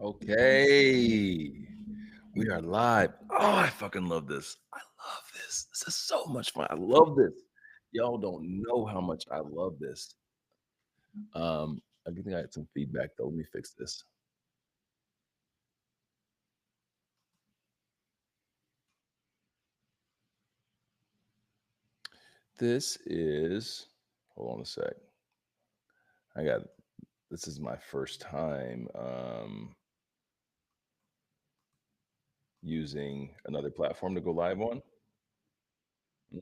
Okay. We are live. Oh, I fucking love this. I love this. This is so much fun. I love this. Y'all don't know how much I love this. I think I had some feedback though. Let me fix this. This is hold on a sec. I got this is my first time using another platform to go live on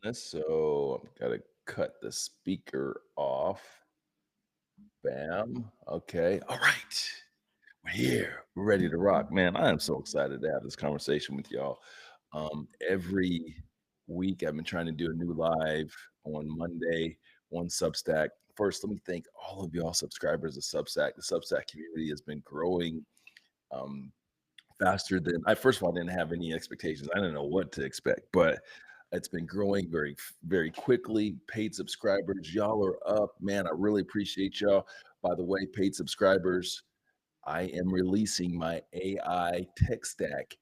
this. So I've got to cut the speaker off. Bam. Okay. All right. We're here. We're ready to rock. Man, I am so excited to have this conversation with y'all. Every week I've been trying to do a new live on Monday on Substack. First, let me thank all of y'all subscribers of Substack. The Substack community has been growing um, faster than I first of all didn't have any expectations. I didn't know what to expect, but it's been growing very quickly. Paid subscribers, y'all are up. Man, I really appreciate y'all. By the way, paid subscribers, I am releasing my AI tech stack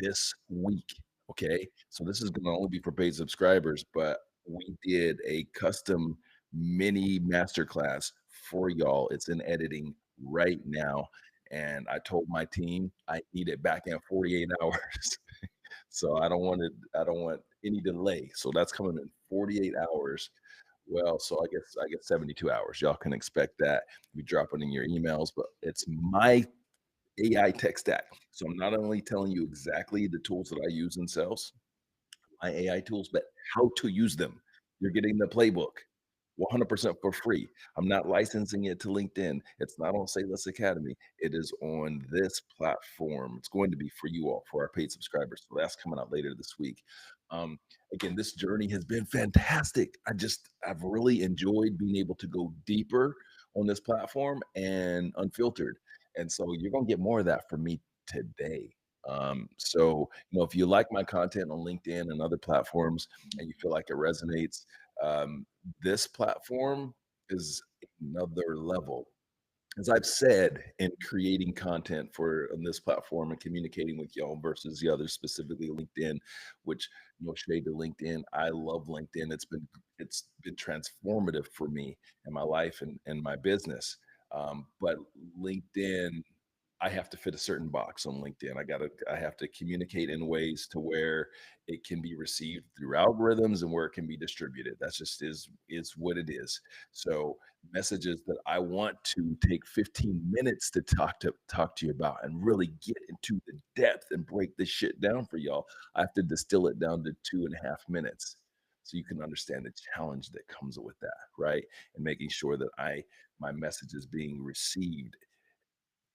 this week. Okay. So this is going to only be for paid subscribers, but we did a custom mini masterclass for y'all. It's in editing right now. And I told my team I need it back in 48 hours. So I don't want any delay. So that's coming in 48 hours. Well, so I guess 72 hours. Y'all can expect that. We drop it in your emails, but it's my AI tech stack. So I'm not only telling you exactly the tools that I use in sales, my AI tools, but how to use them. You're getting the playbook 100% for free. I'm not licensing it to LinkedIn. It's not on Say Less Academy. It is on this platform. It's going to be for you all, for our paid subscribers. So that's coming out later this week. Um, Again, this journey has been fantastic. I've really enjoyed being able to go deeper on this platform and unfiltered. And so you're going to get more of that from me today. If you like my content on LinkedIn and other platforms and you feel like it resonates, um, this platform is another level. As I've said in creating content for on this platform and communicating with y'all versus the others, specifically LinkedIn, which no shade to LinkedIn. I love LinkedIn. It's been transformative for me in my life and my business. But LinkedIn, I have to fit a certain box on LinkedIn. I have to communicate in ways to where it can be received through algorithms and where it can be distributed. That's just is what it is. So messages that I want to take 15 minutes to talk to you about and really get into the depth and break this shit down for y'all. I have to distill it down to 2.5 minutes so you can understand the challenge that comes with that, right? And making sure that I my message is being received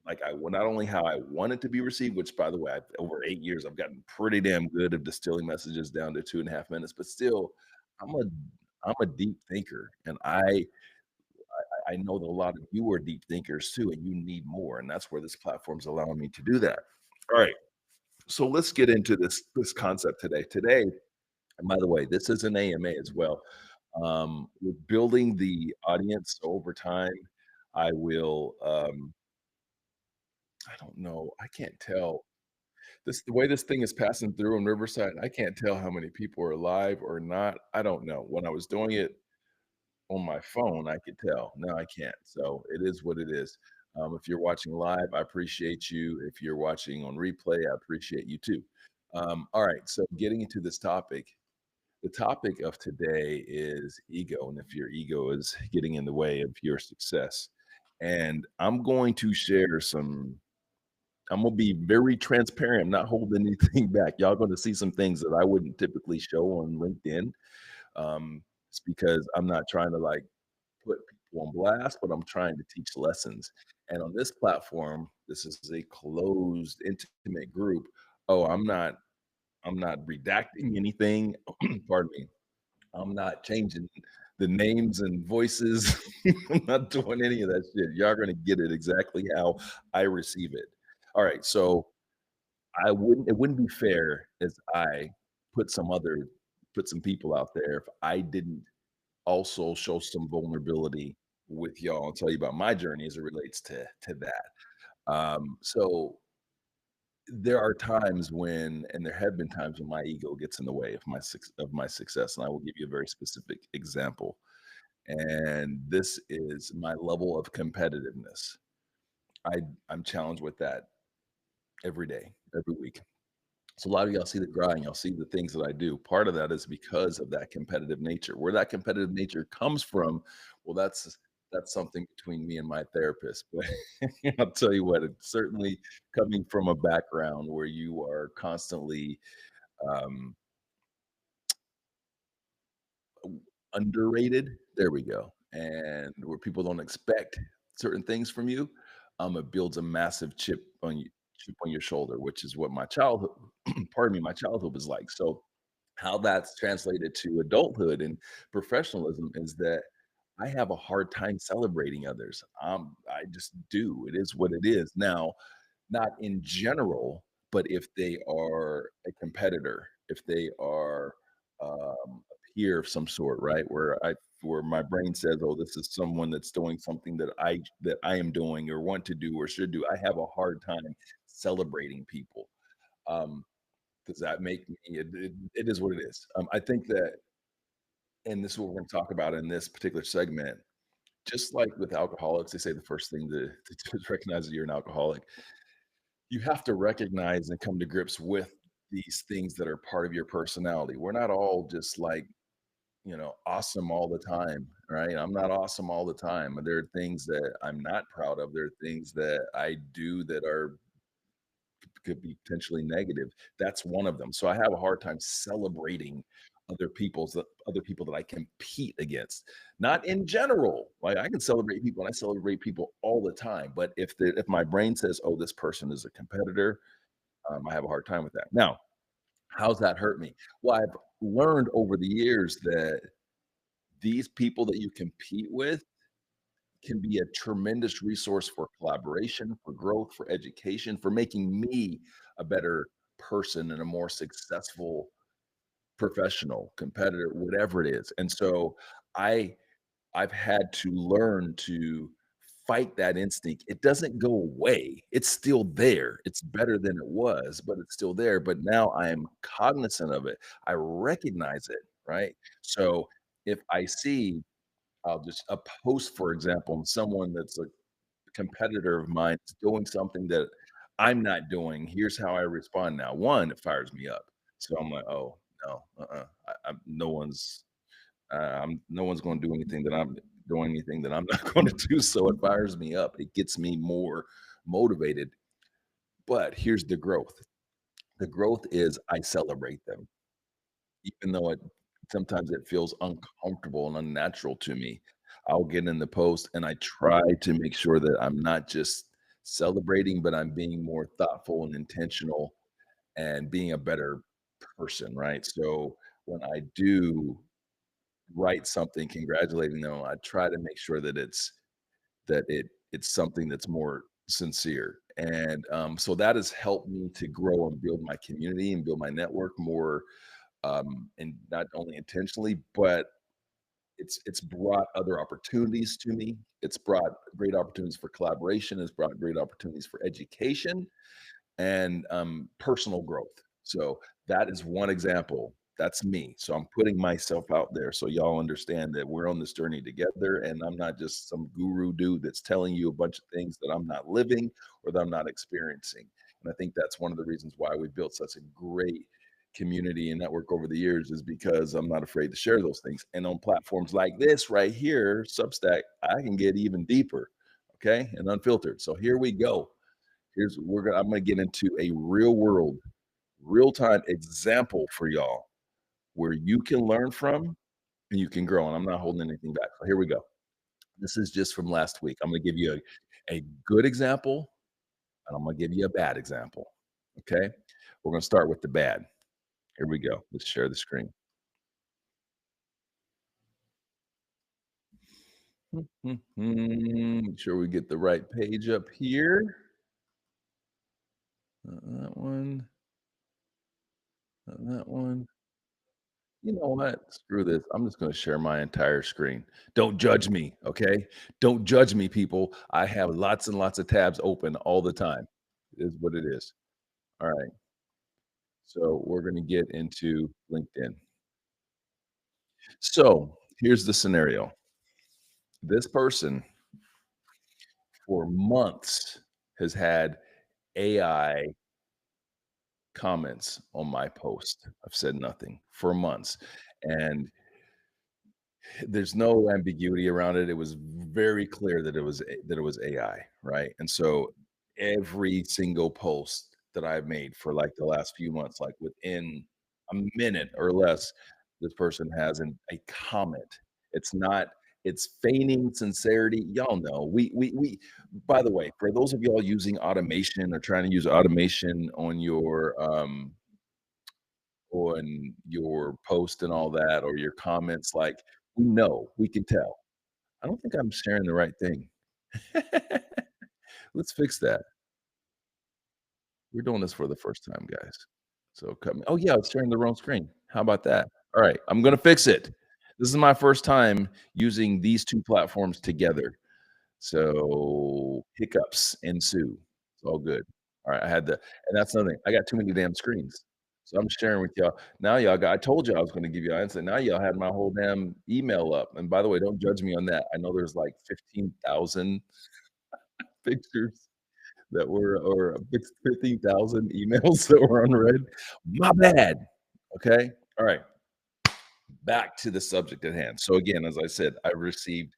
like I well, not only how I want it to be received, which by the way, over 8 years, I've gotten pretty damn good at distilling messages down to 2.5 minutes, but still, I'm a I'm a deep thinker, and I know that a lot of you are deep thinkers too, and you need more, and that's where this platform's allowing me to do that. All right, so let's get into this concept today. Today, and by the way, this is an AMA as well. We're building the audience so over time. I will. I don't know. I can't tell this the way this thing is passing through in Riverside. I can't tell how many people are live or not. I don't know. When I was doing it on my phone, I could tell. Now I can't. So it is what it is. If you're watching live, I appreciate you. If you're watching on replay, I appreciate you too. All right. So getting into this topic, the topic of today is ego, and if your ego is getting in the way of your success. And I'm going to share some I'm gonna be very transparent, I'm not holding anything back. Y'all gonna see some things that I wouldn't typically show on LinkedIn. It's because I'm not trying to like put people on blast, but I'm trying to teach lessons. And on this platform, this is a closed, intimate group. Oh, I'm not redacting anything. Pardon me. I'm not changing the names and voices. I'm not doing any of that shit. Y'all gonna get it exactly how I receive it. All right, so it wouldn't be fair as I put some other put some people out there if I didn't also show some vulnerability with y'all and tell you about my journey as it relates to that. So there are times when and there have been times when my ego gets in the way of my success, and I will give you a very specific example, and this is my level of competitiveness. I I'm challenged with that every day, every week. So a lot of y'all see the grind, y'all see the things that I do. Part of that is because of that competitive nature. Where that competitive nature comes from, well, that's something between me and my therapist. But I'll tell you what, it's certainly coming from a background where you are constantly um, underrated. There we go. And where people don't expect certain things from you, it builds a massive chip on your shoulder, which is what my childhood, pardon me, my childhood was like. So how that's translated to adulthood and professionalism is that I have a hard time celebrating others. I just do. It is what it is. Now, not in general, but if they are a competitor, if they are a peer of some sort, right? Where my brain says, "Oh, this is someone that's doing something that I am doing or want to do or should do." I have a hard time celebrating people. Um, does that make me? It is what it is. I think that, and this is what we're going to talk about in this particular segment. Just like with alcoholics, they say the first thing to do is recognize that you're an alcoholic. You have to recognize and come to grips with these things that are part of your personality. We're not all just like, awesome all the time, right? I'm not awesome all the time. There are things that I'm not proud of. There are things that I do that are could be potentially negative. That's one of them. So I have a hard time celebrating other people that I compete against. Not in general. Like I can celebrate people and I celebrate people all the time. But if my brain says, "Oh, this person is a competitor," I have a hard time with that. Now, how's that hurt me? Well, I've learned over the years that these people that you compete with can be a tremendous resource for collaboration, for growth, for education, for making me a better person and a more successful professional, competitor, whatever it is. And so I I've had to learn to fight that instinct. It doesn't go away. It's still there. It's better than it was, but it's still there. But now I am cognizant of it. I recognize it, right? So if I see I'll just a post, for example, and someone that's a competitor of mine is doing something that I'm not doing. Here's how I respond now. One, it fires me up. So I'm like, oh no, no one's going to do anything that I'm doing anything that I'm not going to do. So it fires me up. It gets me more motivated. But here's the growth. The growth is I celebrate them, even though sometimes it feels uncomfortable and unnatural to me. I'll get in the post and I try to make sure that I'm not just celebrating, but I'm being more thoughtful and intentional and being a better person, right? So when I do write something congratulating them, I try to make sure that it's something that's more sincere. And so that has helped me to grow and build my community and build my network more and not only intentionally, but it's brought other opportunities to me. It's brought great opportunities for collaboration. It's brought great opportunities for education and personal growth. So that is one example. That's me. So I'm putting myself out there so y'all understand that we're on this journey together, and I'm not just some guru dude that's telling you a bunch of things that I'm not living or that I'm not experiencing. And I think that's one of the reasons why we built such a great community and network over the years is because I'm not afraid to share those things. And on platforms like this right here, Substack, I can get even deeper, okay, and unfiltered. So here we go. I'm gonna get into a real world, real time example for y'all where you can learn from and you can grow. And I'm not holding anything back. So here we go. This is just from last week. I'm gonna give you a good example and I'm gonna give you a bad example. Okay. We're gonna start with the bad. Here we go. Let's share the screen. Make sure we get the right page up here. That one, that one. You know what? Screw this. I'm just gonna share my entire screen. Don't judge me, okay? Don't judge me, people. I have lots and lots of tabs open all the time. It is what it is. All right. So we're going to get into LinkedIn. So here's the scenario. This person for months has had AI comments on my post. I've said nothing for months. And there's no ambiguity around it. It was very clear that it was AI, right? And so every single post that I've made for like the last few months, like within a minute or less, this person has a comment. It's not. It's feigning sincerity. Y'all know. We. By the way, for those of y'all using automation or trying to use automation on your post and all that, or your comments, like, we know, we can tell. I don't think I'm sharing the right thing. Let's fix that. We're doing this for the first time, guys. So cut me. Oh, yeah, it's sharing the wrong screen. How about that? All right, I'm gonna fix it. This is my first time using these 2 platforms together. So hiccups ensue. It's all good. All right, I had the and that's another thing. I got too many damn screens. So I'm sharing with y'all. Now y'all got I told you I was gonna give you an answer. Now y'all had my whole damn email up. And by the way, don't judge me on that. I know there's like 15,000 pictures that were or 15,000 emails that were unread. My bad. Okay. All right. Back to the subject at hand. So again, as I said, I received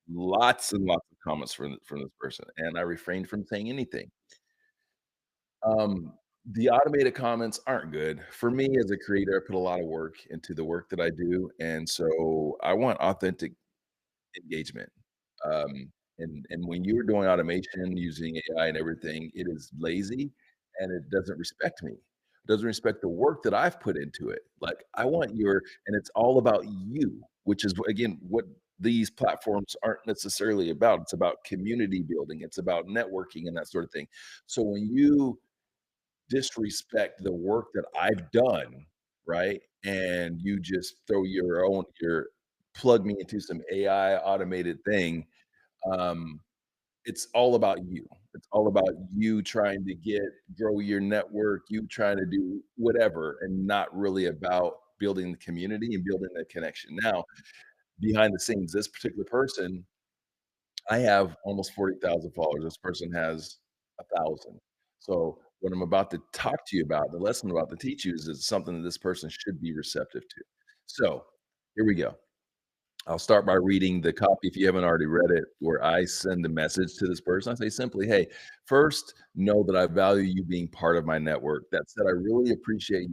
lots and lots of comments from this person, and I refrained from saying anything. Um, the automated comments aren't good. For me as a creator, I put a lot of work into the work that I do, and so I want authentic engagement. And when you're doing automation using AI and everything, it is lazy and it doesn't respect me. It doesn't respect the work that I've put into it. Like I want your and it's all about you, which is again what these platforms aren't necessarily about. It's about community building, it's about networking and that sort of thing. So when you disrespect the work that I've done, right? And you just throw your plug me into some AI automated thing. Um, it's all about you. It's all about you trying to grow your network, you trying to do whatever, and not really about building the community and building the connection. Now, behind the scenes, this particular person I have almost 40,000 followers. This person has 1,000. So what I'm about to talk to you about, the lesson I'm about to teach you is something that this person should be receptive to. So here we go. I'll start by reading the copy if you haven't already read it, where I send a message to this person. I say simply, hey, first, know that I value you being part of my network. That said, I really appreciate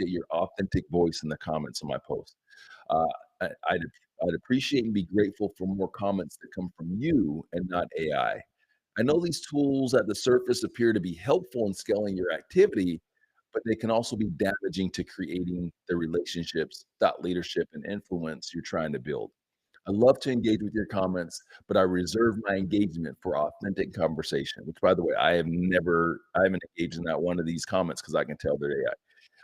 your authentic voice in the comments on my post. Uh, I'd appreciate and be grateful for more comments that come from you and not AI. I know these tools at the surface appear to be helpful in scaling your activity, but they can also be damaging to creating the relationships, thought leadership, and influence you're trying to build. I love to engage with your comments, but I reserve my engagement for authentic conversation, which by the way, I haven't engaged in that one of these comments because I can tell they're AI.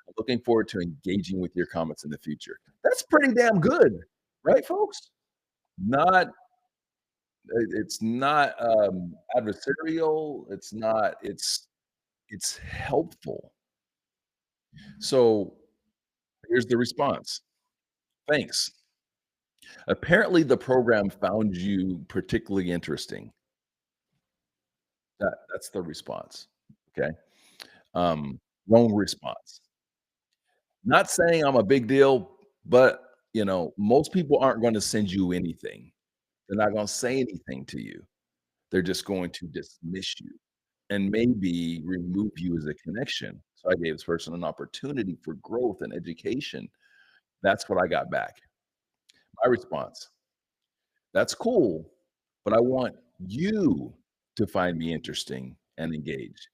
I'm looking forward to engaging with your comments in the future. That's pretty damn good, right, folks? Not it's not, adversarial, it's helpful. So, here's the response. "Thanks. Apparently, the program found you particularly interesting." That's the response, okay? Wrong response. Not saying I'm a big deal, but, most people aren't gonna send you anything. They're not gonna say anything to you. They're just going to dismiss you and maybe remove you as a connection. So I gave this person an opportunity for growth and education. That's what I got back. My response, that's cool, but I want you to find me interesting and engaged.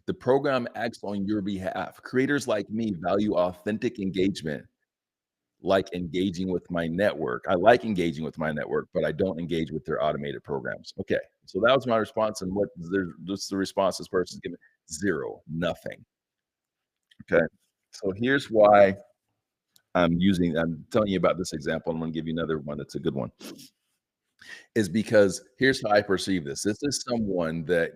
The program acts on your behalf. Creators like me value authentic engagement, like engaging with my network. I like engaging with my network, but I don't engage with their automated programs. Okay. So that was my response. And what there's just the response this person's given zero, nothing. Okay. So here's why I'm telling you about this example. I'm going to give you another one that's a good one. Is because here's how I perceive this. This is someone that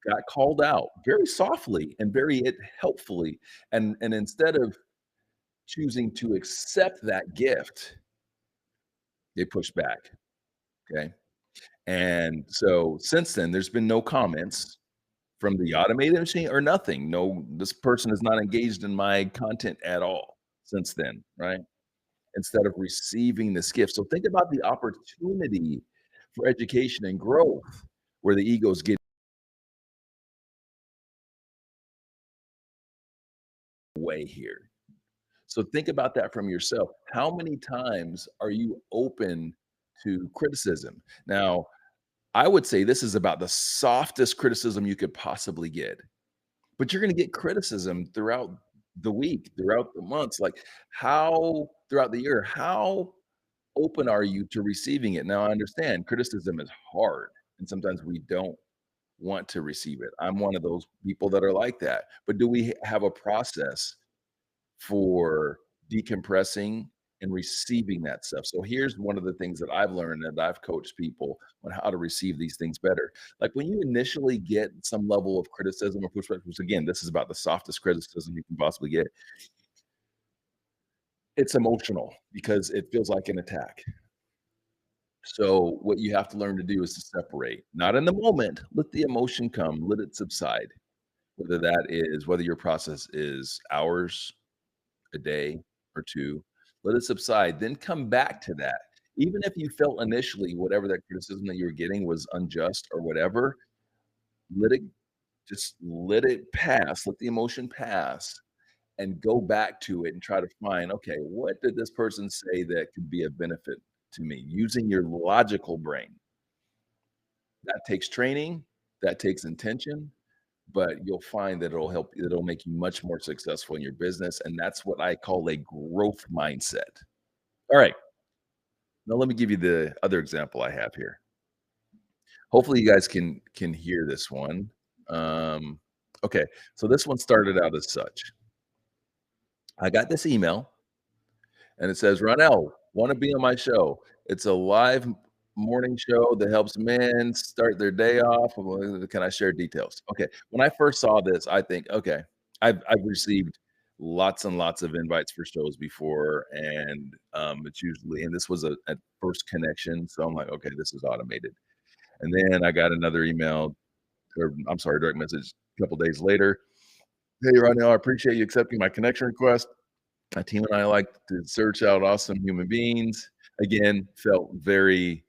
got called out very softly and very helpfully, and instead of choosing to accept that gift, they pushed back, okay? And so since then, there's been no comments from the automated machine or nothing. No, this person is not engaged in my content at all since then, right? Instead of receiving this gift. So think about the opportunity for education and growth where the egos get away here. So think about that from yourself. How many times are you open to criticism? Now, I would say this is about the softest criticism you could possibly get, but you're gonna get criticism throughout the week, throughout the months, like, how throughout the year, how open are you to receiving it? Now, I understand criticism is hard, and sometimes we don't want to receive it. I'm one of those people that are like that, but do we have a process for decompressing and receiving that stuff? So here's one of the things that I've learned and I've coached people on how to receive these things better. Like when you initially get some level of criticism or pushback, which again, this is about the softest criticism you can possibly get, it's emotional because it feels like an attack. So what you have to learn to do is to separate, not in the moment, let the emotion come, let it subside. Whether your process is hours, a day or 2, let it subside, then come back to that. Even if you felt initially whatever that criticism that you were getting was unjust or whatever, let it let it pass, let the emotion pass, and go back to it and try to find, "Okay, what did this person say that could be a benefit to me?" Using your logical brain. That takes training, that takes intention, but you'll find that it'll make you much more successful in your business, and that's what I call a growth mindset. Alright, now let me give you the other example I have here. Hopefully, you guys can hear this one. Okay, so this one started out as such. I got this email, and it says, "Ronell, wanna be on my show. It's a live morning show that helps men start their day off. Can I share details?" Okay, when I first saw this, I think, "Okay." I've received lots and lots of invites for shows before, and, it's usually and this was a first connection, so I'm like, "Okay, this is automated." And then I got another email or I'm sorry, direct message a couple days later. "Hey, Ronell, I appreciate you accepting my connection request. My team and I like to search out awesome human beings." Again, felt very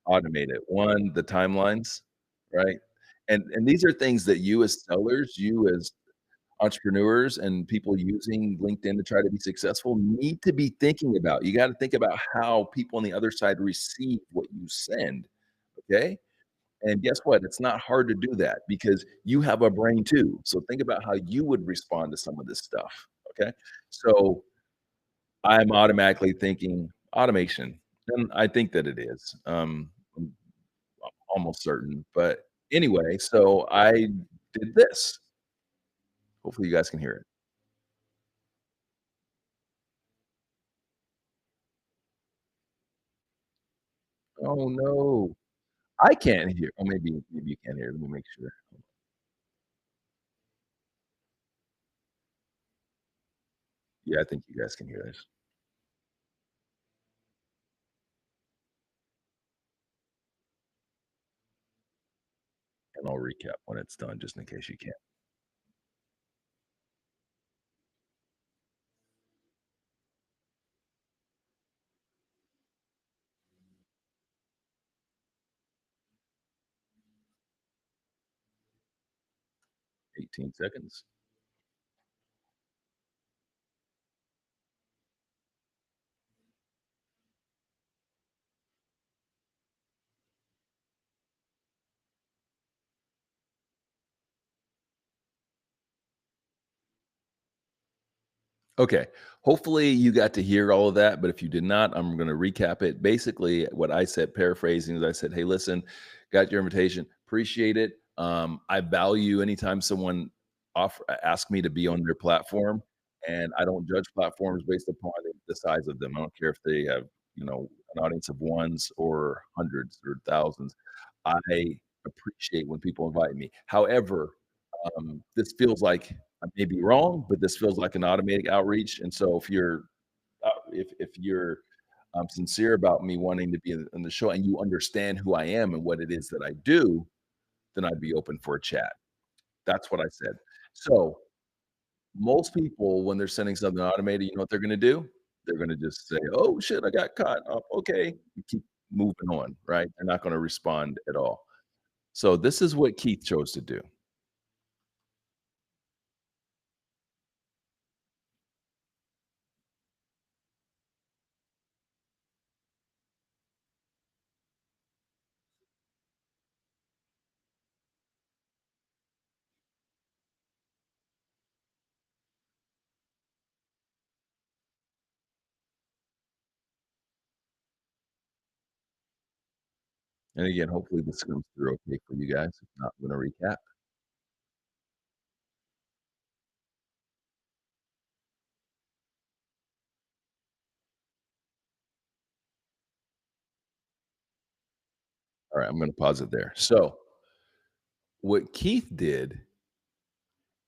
automated. One, the timelines, right? And these are things that you as sellers, you as entrepreneurs and people using LinkedIn to try to be successful need to be thinking about. You gotta think about how people on the other side receive what you send, okay? And guess what? It's not hard to do that because you have a brain too. So think about how you would respond to some of this stuff, okay? So I'm automatically thinking automation, and I think that it is. I'm almost certain, but anyway, so I did this. Hopefully you guys can hear it. Oh, no. I can't hear. Oh, maybe you can't hear. Let me make sure. Yeah, I think you guys can hear this, and I'll recap when it's done just in case you can't. 18 seconds. Okay. Hopefully you got to hear all of that, but if you did not, I'm going to recap it. Basically, what I said, paraphrasing, is I said, "Hey, listen, got your invitation. Appreciate it. I value anytime someone ask me to be on their platform, and I don't judge platforms based upon the size of them. I don't care if they have, an audience of ones or hundreds or thousands. I appreciate when people invite me. However, this feels like I may be wrong, but this feels like an automated outreach, and so if you're, sincere about me wanting to be in the show and you understand who I am and what it is that I do, then I'd be open for a chat. That's what I said. So, most people, when they're sending something automated, you know what they're gonna do? They're gonna just say, "Oh, shit, I got caught. Oh, okay," and keep moving on, right? They're not gonna respond at all. So, this is what Keith chose to do. And again, hopefully this comes through okay for you guys. If not, I'm gonna recap. Alright, I'm gonna pause it there. So, what Keith did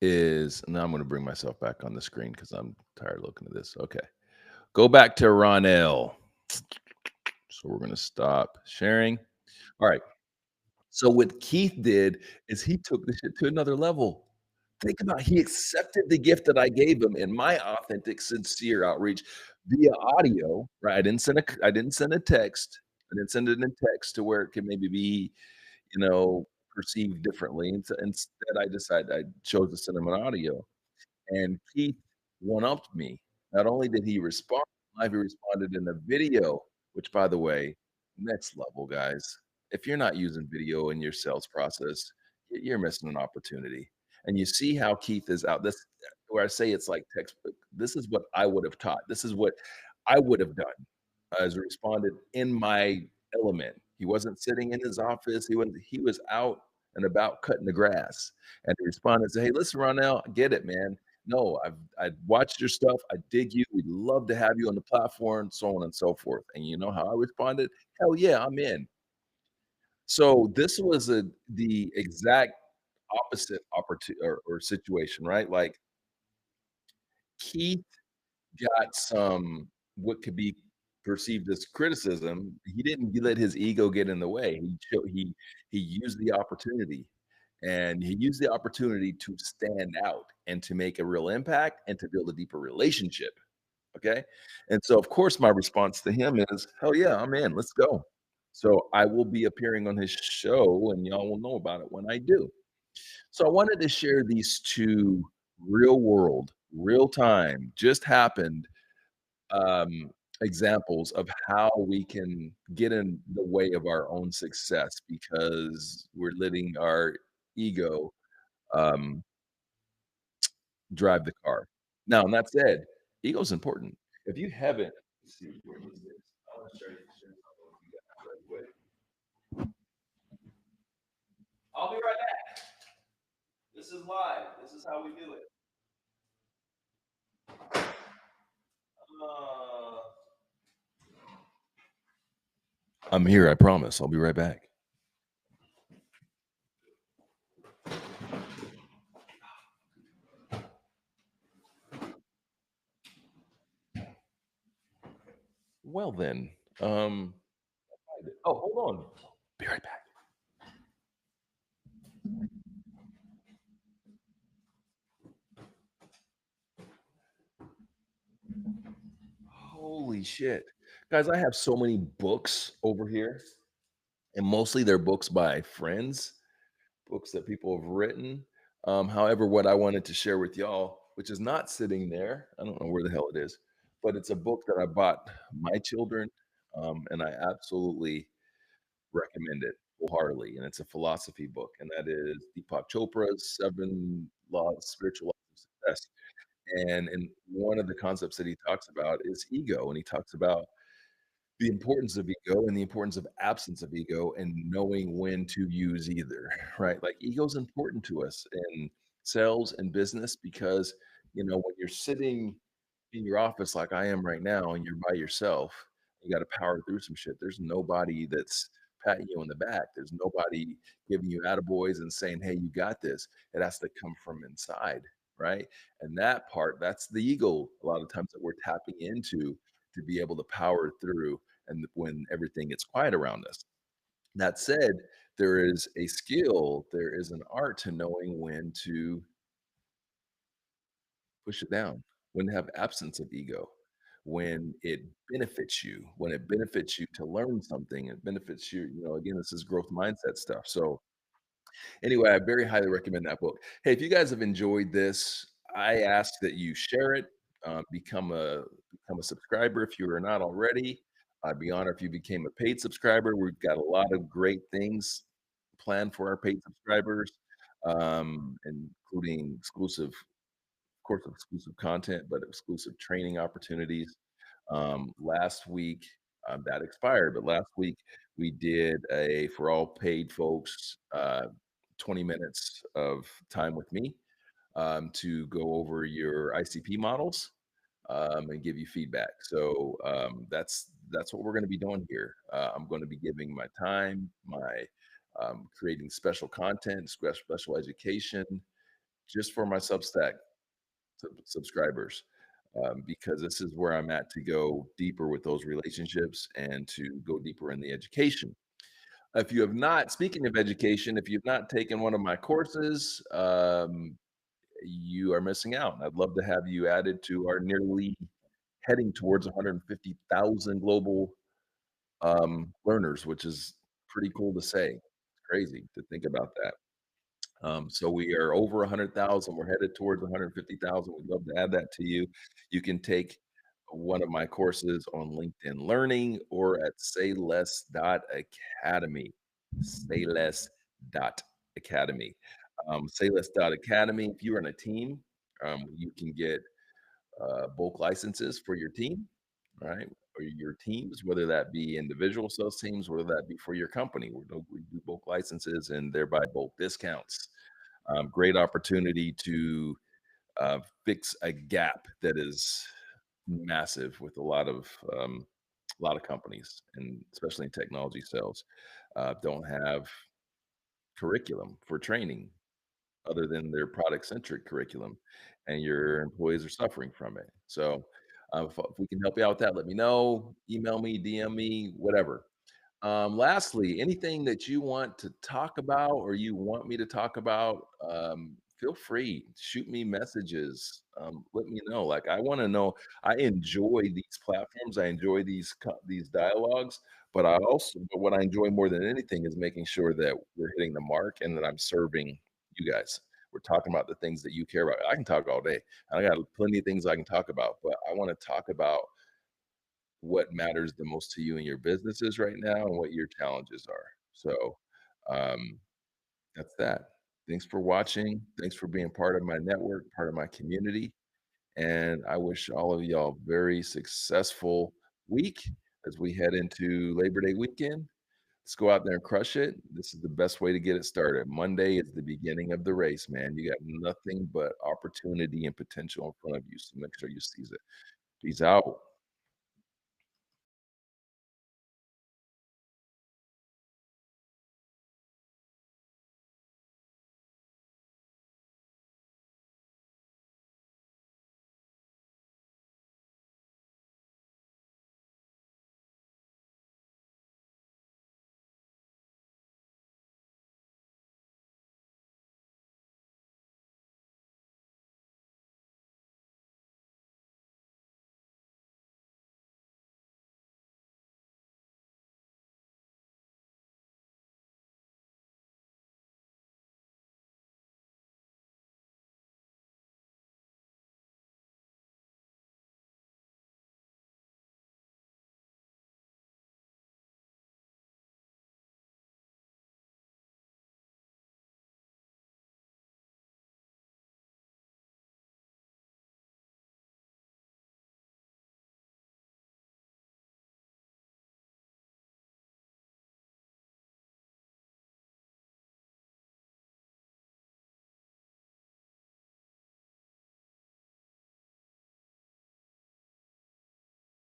is now I'm gonna bring myself back on the screen because 'cause I'm tired of looking at this. Okay. Go back to Ronell. So we're gonna stop sharing. Alright. So what Keith did is he took the shit to another level. Think about he accepted the gift that I gave him in my authentic, sincere outreach via audio, right? I didn't send a text. I didn't send it in text to where it could maybe be, perceived differently. Instead, I decided I chose to send him an audio. And Keith one-upped me. Not only did he respond live, he responded in the video, which, by the way, next level, guys. If you're not using video in your sales process, you're missing an opportunity. And you see how Keith is out this where I say it's like textbook. This is what I would have taught. This is what I would have done as responded in my element. He wasn't sitting in his office. He was out and about cutting the grass. And he responded and said, "Hey, listen, Ronell, I get it, man. No, I watched your stuff. I dig you. We'd love to have you on the platform, so on and so forth." And you know how I responded? Hell yeah, I'm in. So this was the exact opposite opportunity or situation, right? Like Keith got some what could be perceived as criticism. He didn't let his ego get in the way. He used the opportunity, and he used the opportunity to stand out and to make a real impact and to build a deeper relationship. Okay, and so of course my response to him is, "Hell yeah, I'm in. Let's go." So I will be appearing on his show, and y'all will know about it when I do. So I wanted to share these two real world, real time, just happened um, examples of how we can get in the way of our own success because we're letting our ego um, drive the car. Now, and that said, ego's important. If you haven't, let's see, where is this? I want to share something with you guys right quick. I'll be right back. This is live. This is how we do it. Uh, I'm here. I promise. I'll be right back. Well then, um, oh, hold on. Be right back. Holy shit. Guys, I have so many books over here, and mostly they're books by friends, books that people have written. However, what I wanted to share with y'all, which is not sitting there, I don't know where the hell it is, but it's a book that I bought my children, and I absolutely recommend it wholeheartedly. And it's a philosophy book, and that is Deepak Chopra's Seven Laws, Spiritual Laws of Success. And one of the concepts that he talks about is ego, and he talks about the importance of ego and the importance of absence of ego and knowing when to use either, right? Like ego is important to us in sales and business because, when you're sitting in your office like I am right now and you're by yourself, you got to power through some shit. There's nobody that's patting you on the back. There's nobody giving you attaboys and saying, "Hey, you got this." It has to come from inside, right? And that part, that's the ego a lot of times that we're tapping into to be able to power through and when everything gets quiet around us. That said, there is a skill, there is an art to knowing when to push it down, when to have absence of ego, when it benefits you to learn something, it benefits you, again, this is growth mindset stuff. So anyway, I very highly recommend that book. Hey, if you guys have enjoyed this, I ask that you share it, become a subscriber if you are not already. I'd be honored if you became a paid subscriber. We've got a lot of great things planned for our paid subscribers, including of course, exclusive content, but exclusive training opportunities. Last week, that expired, but last week we did a for all paid folks 20 minutes of time with me to go over your ICP models and give you feedback. So that's what we're going to be doing here. I'm going to be giving my time, my creating special content, special education just for my Substack subscribers because this is where I'm at to go deeper with those relationships and to go deeper in the education. If you have not, speaking of education, if you've not taken one of my courses, you are missing out. I'd love to have you added to our nearly heading towards 150,000 global learners, which is pretty cool to say. It's crazy to think about that. So we are over 100,000. We're headed towards 150,000. We'd love to add that to you. You can take one of my courses on LinkedIn Learning or at sayless.academy. Sayless.academy. Sayless.academy. If you're in a team, you can get bulk licenses for your team, right? Or your teams, whether that be individual sales teams, whether that be for your company. We do bulk licenses and thereby bulk discounts. Great opportunity to fix a gap that is massive with a lot of companies, and especially in technology sales, don't have curriculum for training other than their product centric curriculum, and your employees are suffering from it. So, if we can help you out with that, let me know. Email me, DM me, whatever. Lastly, anything that you want to talk about or you want me to talk about, feel free. Shoot me messages. Let me know. Like I want to know. I enjoy these platforms. I enjoy these dialogues. But what I enjoy more than anything is making sure that we're hitting the mark and that I'm serving you guys. We're talking about the things that you care about. I can talk all day. I got plenty of things I can talk about, but I want to talk about what matters the most to you in your businesses right now and what your challenges are. So, um, that's that. Thanks for watching. Thanks for being part of my network, part of my community. And I wish all of y'all very successful week as we head into Labor Day weekend. Let's go out there and crush it. This is the best way to get it started. Monday is the beginning of the race, man. You got nothing but opportunity and potential in front of you. So make sure you seize it. Peace out.